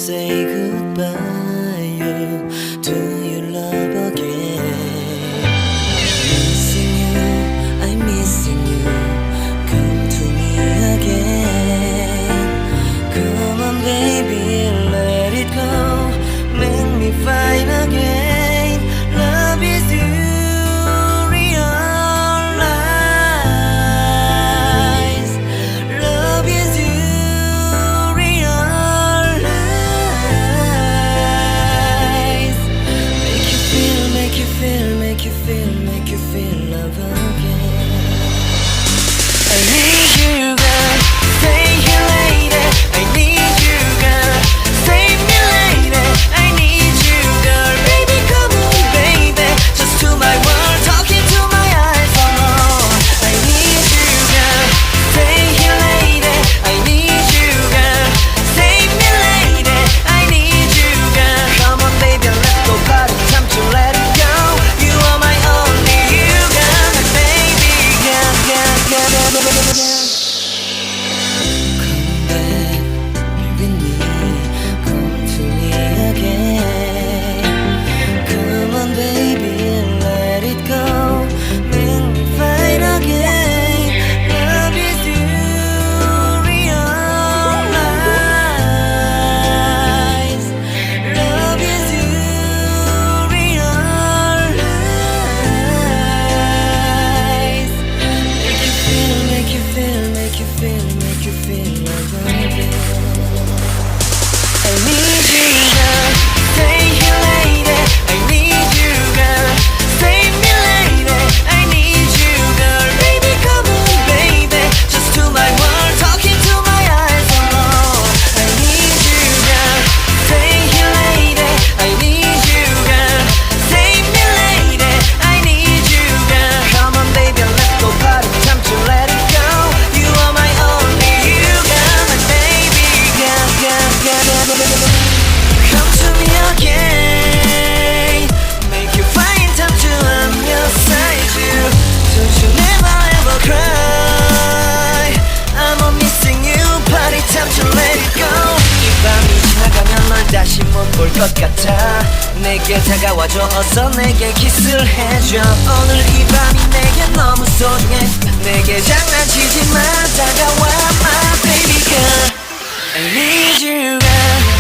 say goodbye? Do you love again? Missing you, I'm missing you. Come to me again. Come on baby, let it go. Make me fine again. Love is you, realize. Love is you, realize. Make you feel, make you feel, make you feel love again. I need you, girl. Stay here, lady. I need you, girl. Save me, lady. I need you, girl. Baby, come on, baby. Just to my world, talking to my eyes. Oh, I need you, girl. Stay here, lady. I need you, girl. Save me, lady. I need you, girl. Come on, baby, let's go party. Time to let it go. You are my only you, girl. My baby, girl, girl, girl, girl, girl, girl. Come back, be with me. Come to me again. Come on, baby, let it go. Make me fine again. Love is you, realize. Love is you, realize. Make you feel, make you feel, make you feel, make you feel love again. I need you, girl. Stay here, lady. I need you, girl. Save me, lady. I need you, girl. Baby, come on, baby. Just to my world, talking to my eyes. Oh, I need you, girl. Stay here, lady. I need you, girl. Save me, lady. I need you, girl. Come on, baby, let's go party. Time to let it go. You are my only you, girl. My baby, girl, girl, girl, girl, girl, girl. Come to me again. Make you find time to I'm your side, you. Don't you never ever cry. I'm all missing you. Party time to let it go. 이 밤이 지나가면 널 다시 못 볼 것 같아. 내게 다가와줘. 어서 내게 키스를 해줘. 오늘 이 밤이 내게 너무 소중해. 내게 장난치지 마. 다가와 my baby girl. I need you, girl.